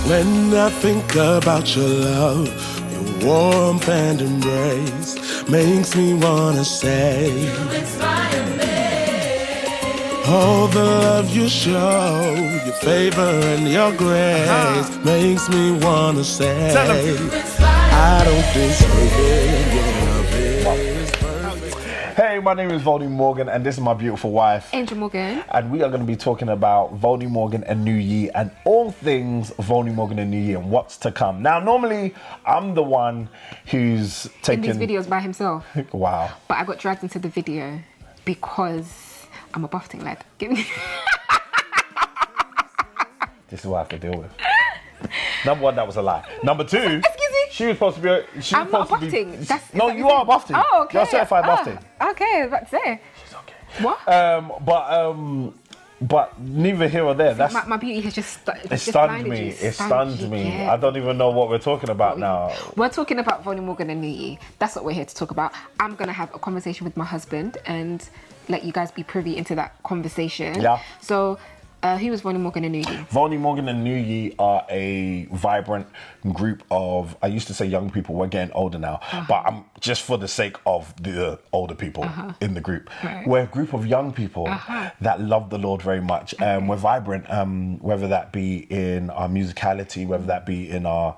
When I think about your love, your warmth and embrace makes me wanna say, you inspire me. All the love you show, your favor and your grace makes me wanna say, I don't deserve it, your love is perfect. Hey, my name is Volney Morgan, and this is my beautiful wife, Angel Morgan. and we are going to be talking about Volney Morgan and Nugi and all things Volney Morgan and Nugi and what's to come. Now, normally, I'm the one who's taking... In these videos by himself. Wow. But I got dragged into the video because I'm a buffeting lad. Give me... This is what I have to deal with. Number one, that was a lie. Number two... Excuse me? She was supposed to be... I'm not a buffeting. No, you are a buffeting. Oh, okay. You're certified buffeting. Okay, I was about to say. She's okay. What? But neither here or there. That's My beauty has just it stunned me. It stunned me. Yeah. I don't even know what we're talking about now. We're talking about Volney Morgan and Nugi. That's what we're here to talk about. I'm gonna have a conversation with my husband and let you guys be privy into that conversation. Yeah. So, who was Volney Morgan and Nugi? Volney Morgan and Nugi are a vibrant group of, I used to say young people, we're getting older now, but I'm just for the sake of the older people in the group. Right. We're a group of young people that love the Lord very much. We're vibrant, whether that be in our musicality, whether that be in our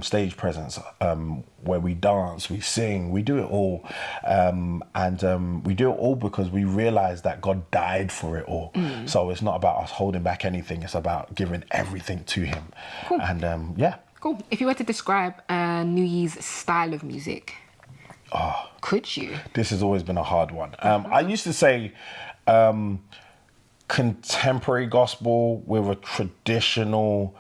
stage presence, where we dance, we sing, we do it all. And we do it all because we realize that God died for it all. So it's not about us holding back anything, it's about giving everything to him. Cool. And yeah. Cool. If you were to describe Nugi's style of music, could you? This has always been a hard one. I used to say contemporary gospel with a traditional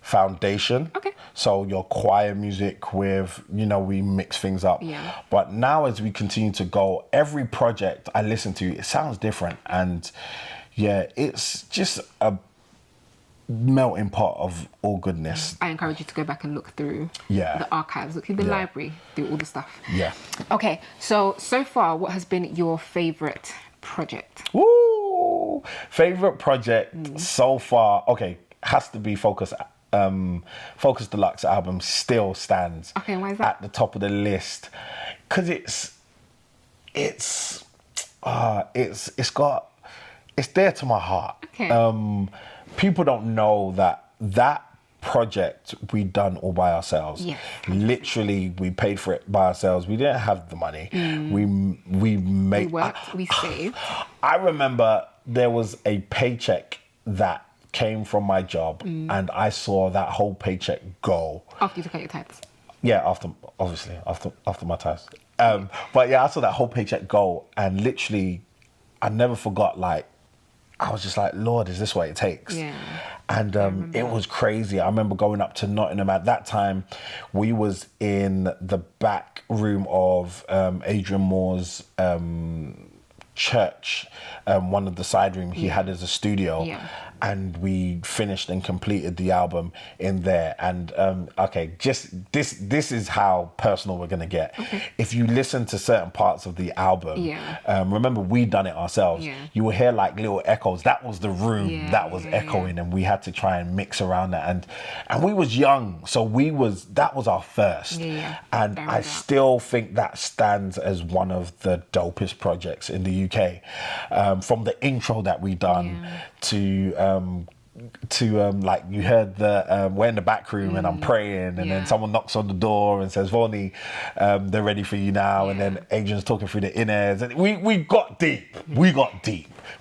foundation. Okay. So your choir music with, we mix things up. Yeah. But now as we continue to go, every project I listen to, it sounds different. And yeah, it's just a melting pot of all goodness. I encourage you to go back and look through Yeah. the archives, look through the library, do all the stuff. Yeah. Okay, so far, what has been your favourite project? Woo! Favorite project so far, okay, has to be Focus Deluxe album still stands Okay, why is that? at the top of the list. Cause it's there to my heart. Okay. People don't know that project we done all by ourselves. Yes. Literally, we paid for it by ourselves. We didn't have the money. We made. We worked, we saved. I remember there was a paycheck that came from my job, and I saw that whole paycheck go. After you took out your tithes. Yeah, after my tithes. But yeah, I saw that whole paycheck go, and literally, I never forgot. Like, I was just like, Lord, is this what it takes? Yeah. And it was crazy. I remember going up to Nottingham at that time. We was in the back room of Adrian Moore's church, one of the side rooms he had as a studio. Yeah. And we finished and completed the album in there. And okay, just this is how personal we're gonna get. Okay. If you listen to certain parts of the album, remember we done it ourselves. Yeah. You will hear like little echoes. That was the room that was echoing, and we had to try and mix around that. And we was young, so that was our first. And I still think that stands as one of the dopest projects in the UK. From the intro that we done to like you heard we're in the back room and I'm praying, and then someone knocks on the door and says, Volney, they're ready for you now. And then Adrian's talking through the innards, and we got deep.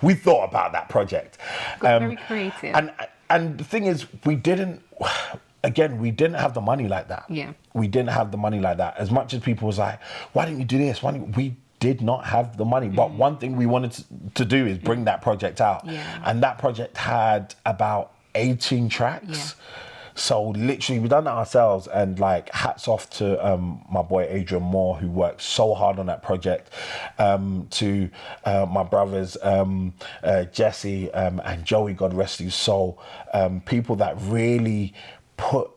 We thought about that project. Very creative. And the thing is, we didn't have the money like that. Yeah. We didn't have the money like that. As much as people was like, why didn't you do this? We did not have the money. But one thing we wanted to do is bring that project out. Yeah. And that project had about 18 tracks. Yeah. So literally we done that ourselves, and like hats off to my boy Adrian Moore, who worked so hard on that project, to my brothers Jesse and Joey, God rest his soul, people that really put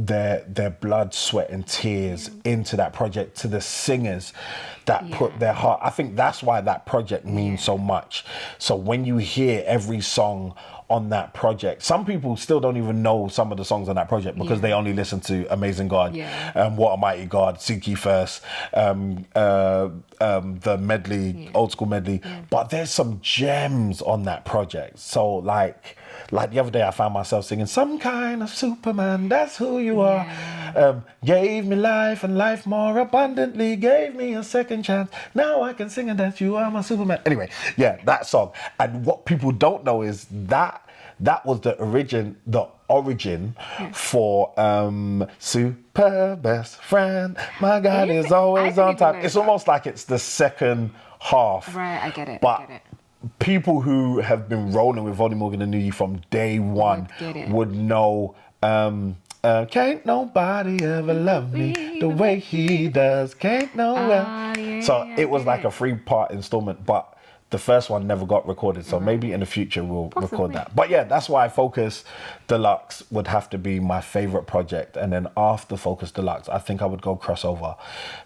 their blood, sweat and tears into that project, to the singers that put their heart. I think that's why that project means so much. So when you hear every song on that project, some people still don't even know some of the songs on that project because they only listen to Amazing God, What a Mighty God, Seek Ye First, the medley, old school medley. But there's some gems on that project. So like the other day I found myself singing Some Kind of Superman, that's who you are. Gave me life and life more abundantly, gave me a second chance. Now I can sing and dance, you are my Superman. Anyway, that song. And what people don't know is that was the origin for Super Best Friend. My God is always on time. It's almost like it's the second half. Right, I get it. But people who have been rolling with Volney Morgan and Nugi from day one would know can't nobody ever love me the way he does. Can't no one. So it was like a 3-part installment, but the first one never got recorded. So maybe in the future we'll record that. But yeah, that's why Focus Deluxe would have to be my favorite project. And then after Focus Deluxe, I think I would go Crossover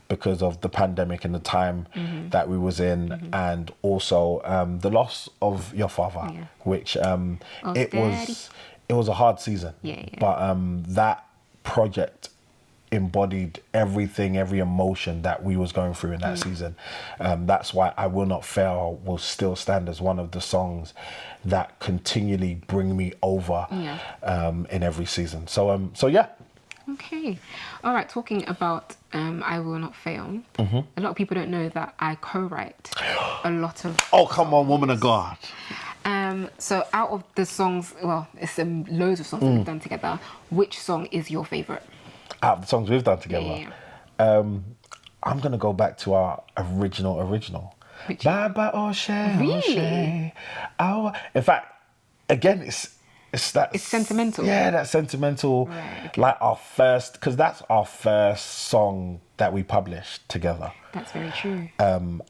because of the pandemic and the time that we was in, and also the loss of your father, which it was a hard season. But that project embodied everything, every emotion that we was going through in that season. That's why I Will Not Fail will still stand as one of the songs that continually bring me over in every season. So yeah. Okay. All right. Talking about I Will Not Fail, a lot of people don't know that I co-write a lot of... Oh, come on, woman of God. So out of the songs, well, it's loads of songs that we've done together. Which song is your favourite? Out of the songs we've done together, I'm gonna go back to our original. Bye bye O'Shea. Really? In fact, again, it's sentimental. Yeah, that's sentimental. Right, okay. Like our first, because that's our first song that we published together. That's very true.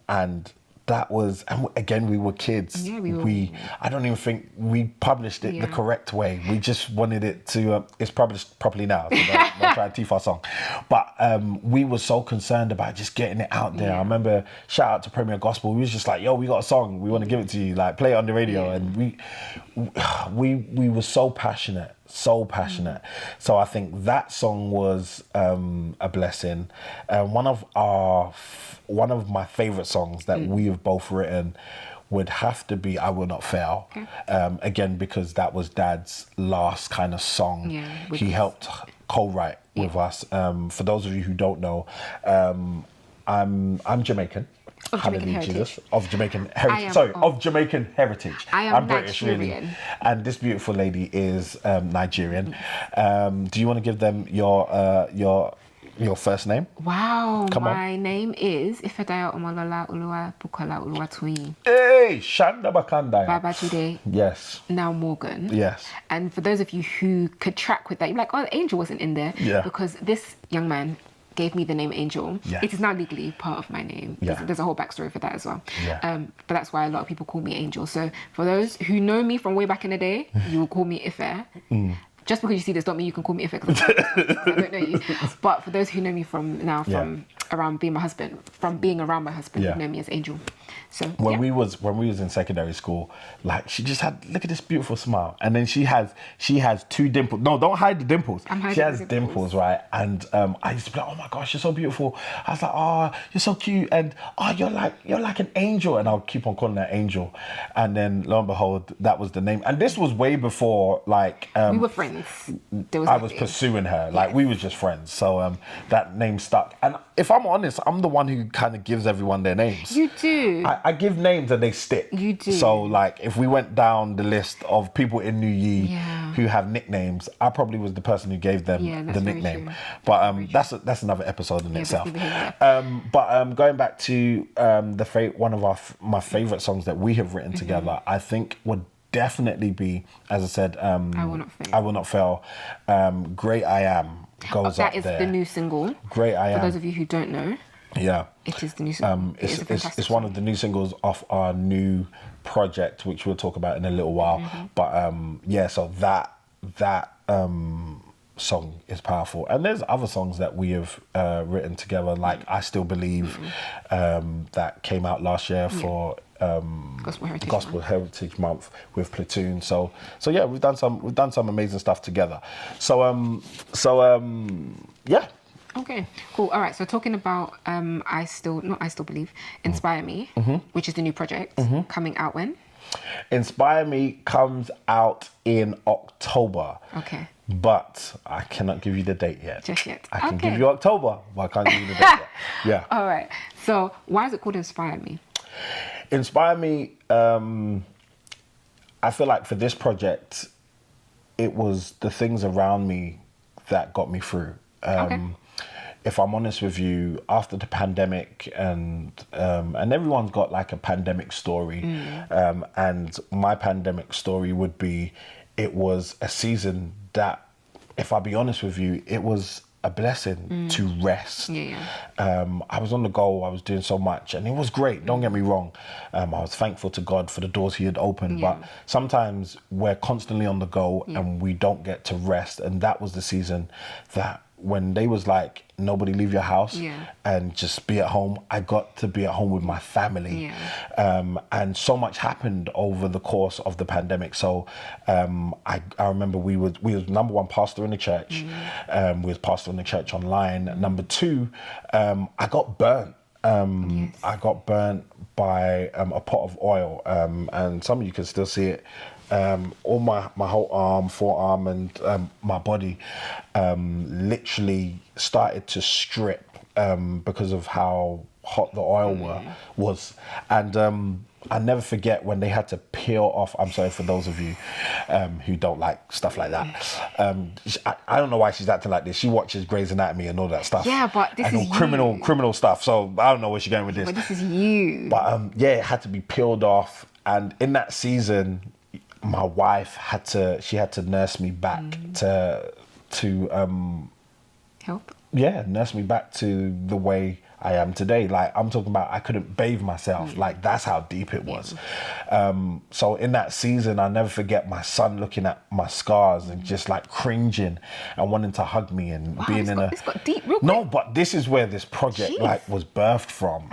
And that was, and again, we were kids. Yeah, we were. I don't even think we published it the correct way. We just wanted it to, it's published properly now, so don't try to teeth our song. But we were so concerned about just getting it out there. I remember, shout out to Premier Gospel, we was just like, yo, we got a song, we want to give it to you, like play it on the radio. And we were so passionate. So I think that song was a blessing. One of my favorite songs that we have both written would have to be I Will Not Fail. Again, because that was Dad's last kind of song. He helped co-write with us. For those of you who don't know, I'm Jamaican. Of Jamaican heritage. Of Jamaican heritage. Of Jamaican heritage. I'm British, Nigerian. really. And this beautiful lady is Nigerian. Do you want to give them your first name? Wow. Come my name is Ifedaya Omolola Uluwa Bukola Uluwatoyin. Hey, Shanda Bakandaya. Baba today. Yes. Now Morgan. Yes. And for those of you who could track with that, you're like, oh, Angel wasn't in there. Yeah. Because this young man gave me the name Angel. Yeah. It is now legally part of my name. Yeah. There's a whole backstory for that as well. Yeah. But that's why a lot of people call me Angel. So for those who know me from way back in the day, you will call me Ife. Just because you see this, don't mean you can call me Ife because I don't know you. But for those who know me from around being around my husband, you know me as Angel. So when we was in secondary school, like she just had, look at this beautiful smile, and then she has 2 dimples. No, don't hide the dimples. She has dimples, right? And I used to be like, oh my gosh, you're so beautiful. I was like, oh, you're so cute, and oh, you're like an angel, and I'll keep on calling her Angel, and then lo and behold, that was the name. And this was way before like we were friends. I was pursuing her, like we was just friends. So that name stuck. And if I'm honest, I'm the one who kind of gives everyone their names. You do. I give names and they stick. You do. So like if we went down the list of people in New Ye who have nicknames, I probably was the person who gave them the nickname. But that's another episode in itself. But going back to one of my favorite songs that we have written together, I think would definitely be, as I said, I Will Not Fail. Great I Am goes up there. That is the new single. Great I Am. For those of you who don't know. Yeah. It is the new single. It's one of the new singles off our new project, which we'll talk about in a little while. But so that song is powerful. And there's other songs that we have written together, like I Still Believe, that came out last year for Gospel Heritage Month with Platoon. So yeah, we've done some amazing stuff together. So yeah. Okay, cool. All right, so talking about I Still Believe, Inspire Me, which is the new project coming out when? Inspire Me comes out in October. Okay. But I cannot give you the date yet. Just yet. I can give you October, but I can't give you the date yet. Yeah. All right. So why is it called Inspire Me? Inspire Me, I feel like for this project, it was the things around me that got me through. If I'm honest with you, after the pandemic and everyone's got like a pandemic story, and my pandemic story would be, it was a season that, if I'll be honest with you, it was a blessing to rest. I was on the go, I was doing so much, and it was great, don't get me wrong. I was thankful to God for the doors he had opened, but sometimes we're constantly on the go and we don't get to rest. And that was the season that when they was like, nobody leave your house and just be at home, I got to be at home with my family. And so much happened over the course of the pandemic. So I remember we was number one, pastor in the church. We was pastor in the church online. Number two, I got burnt. I got burnt by a pot of oil, and some of you can still see it. All my whole arm, forearm, and my body literally started to strip because of how hot the oil was. And I never forget when they had to peel off. I'm sorry for those of you who don't like stuff like that. I don't know why she's acting like this. She watches Grey's Anatomy and all that stuff. Yeah, but this is criminal stuff. So I don't know where she's going with this. But this is you. But yeah, it had to be peeled off. And in that season, my wife had to nurse me back to help. Yeah, nurse me back to the way I am today. Like, I'm talking about, I couldn't bathe myself. Like, that's how deep it was. So in that season, I'll never forget my son looking at my scars and just like cringing and wanting to hug me and being it's got deep real quick. No, but this is where this project like was birthed from.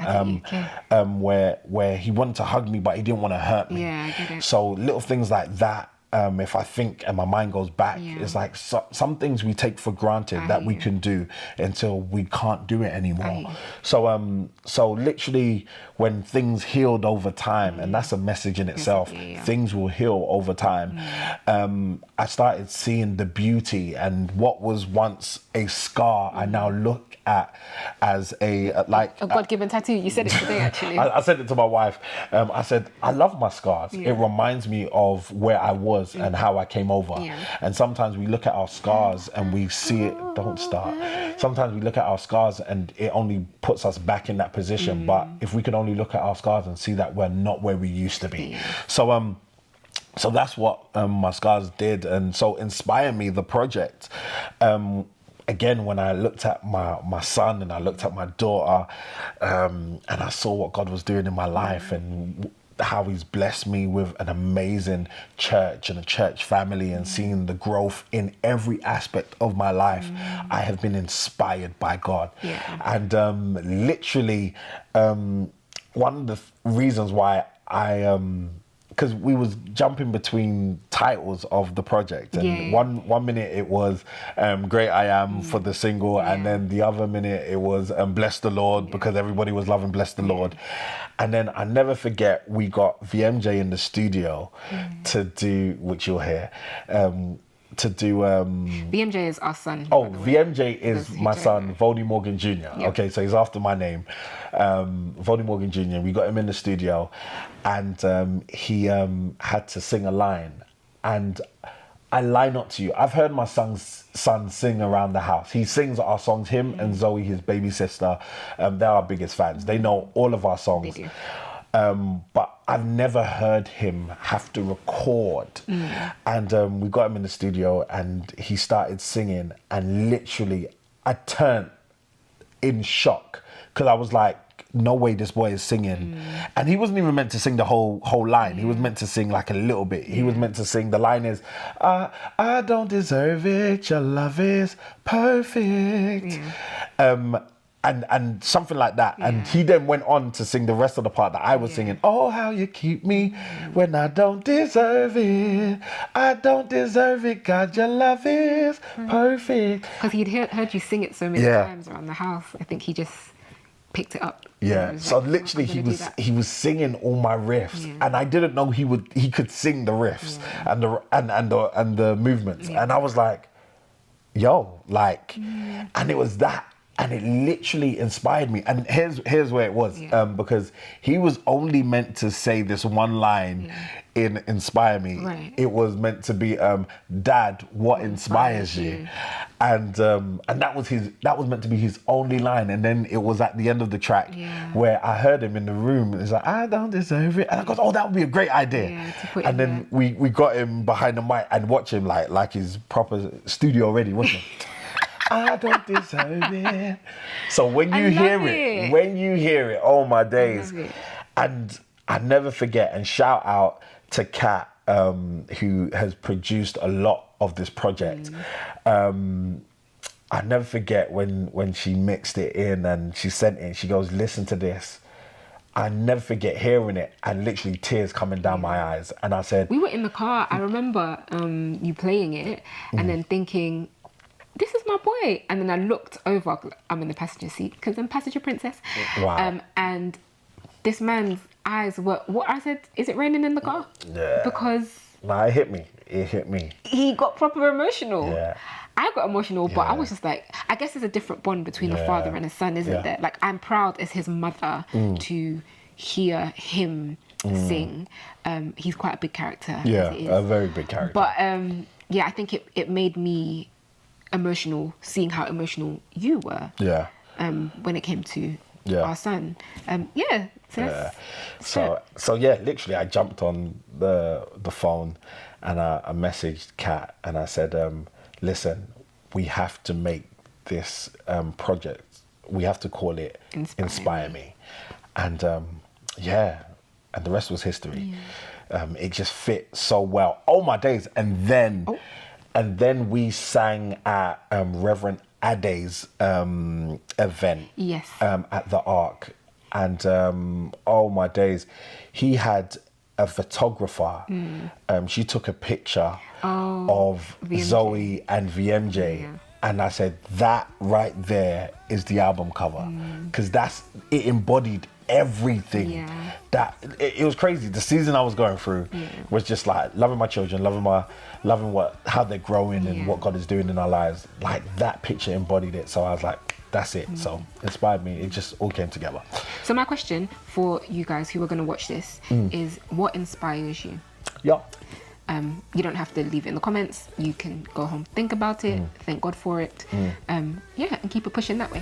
Where he wanted to hug me, but he didn't want to hurt me. Yeah, I get it. So little things like that. If I think and my mind goes back, it's like some things we take for granted that we can do until we can't do it anymore. So literally when things healed over time, and that's a message in itself, things will heal over time. I started seeing the beauty, and what was once a scar, I now look at as a God-given tattoo. You said it today, actually. I said it to my wife. I said, I love my scars. It reminds me of where I was and how I came over. And sometimes we look at our scars and we see it. Don't start. Sometimes we look at our scars and it only puts us back in that position. But if we could only look at our scars and see that we're not where we used to be. So that's what my scars did. And so Inspire Me, the project, again, when I looked at my son and I looked at my daughter, and I saw what God was doing in my life and how he's blessed me with an amazing church and a church family, and seeing the growth in every aspect of my life, I have been inspired by God. And literally, one of the reasons why I because we was jumping between titles of the project, and one minute it was Great I Am for the single, and then the other minute it was Bless the Lord, because everybody was loving Bless the Lord. And then I never forget, we got VMJ in the studio to do, which you'll hear, VMJ is our son. Oh, VMJ is my son, Volney Morgan Jr. Okay, so he's after my name. Volney Morgan Jr. We got him in the studio, and he had to sing a line. And I lie not to you, I've heard my son sing around the house. He sings our songs, him and Zoe, his baby sister. They're our biggest fans. They know all of our songs. They do. But I've never heard him have to record. And we got him in the studio and he started singing, and literally I turned in shock, because I was like, no way this boy is singing. And he wasn't even meant to sing the whole line. He was meant to sing like a little bit. He was meant to sing, the line is, I don't deserve it, your love is perfect. And something like that. And he then went on to sing the rest of the part that I was singing. Oh, how you keep me when I don't deserve it. I don't deserve it, God, your love is perfect. Because he'd heard you sing it so many times around the house. I think he just picked it up. Yeah. So like, literally he was singing all my riffs, and I didn't know he could sing the riffs and the movements. And I was like, yo, like, and it was that. And it literally inspired me. And here's where it was. Because he was only meant to say this one line in Inspire Me. Right. It was meant to be, Dad, what inspires you? And that was meant to be his only line. And then it was at the end of the track where I heard him in the room. It's like, I don't deserve it. And I go, oh, that would be a great idea. And then we got him behind the mic and watch him like his proper studio ready, wasn't it? I don't deserve it. So when you hear it, oh my days. And I never forget, and shout out to Kat, who has produced a lot of this project. I never forget when she mixed it in and she sent it, she goes, listen to this. I never forget hearing it and literally tears coming down my eyes. And I said... We were in the car, I remember you playing it and then thinking, this is my boy. And then I looked over, I'm in the passenger seat because I'm passenger princess. Wow. And this man's eyes were, what I said, is it raining in the car? Yeah. Because... Nah, it hit me. He got proper emotional. Yeah. I got emotional, but I was just like, I guess there's a different bond between a father and a son, isn't there? Like, I'm proud as his mother to hear him sing. He's quite a big character. Yeah, a very big character. But yeah, I think it made me emotional seeing how emotional you were. Yeah. When it came to our son. So yeah, literally I jumped on the phone and I messaged Kat and I said, listen, we have to make this project, we have to call it Inspire Me. And and the rest was history. It just fit so well. Oh my days. And then we sang at Reverend Ade's event at the Ark. And oh my days, he had a photographer. She took a picture of VMJ. Zoe and VMJ. And I said, that right there is the album cover. Because it embodied everything. That it was crazy. The season I was going through was just like loving my children, loving how they're growing and what God is doing in our lives. Like that picture embodied it. So I was like, that's it. So inspired me. It just all came together. So my question for you guys who are going to watch this is, what inspires you? Yeah. You don't have to leave it in the comments. You can go home, think about it, thank God for it. And keep it pushing that way.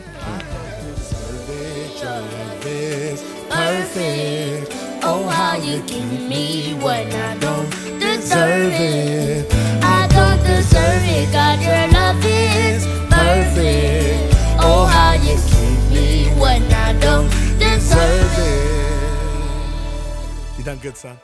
Perfect. Oh, how you keep me when I don't deserve it. I don't deserve it. God, your love is perfect. Oh, how you keep me when I don't deserve it. You done good, son.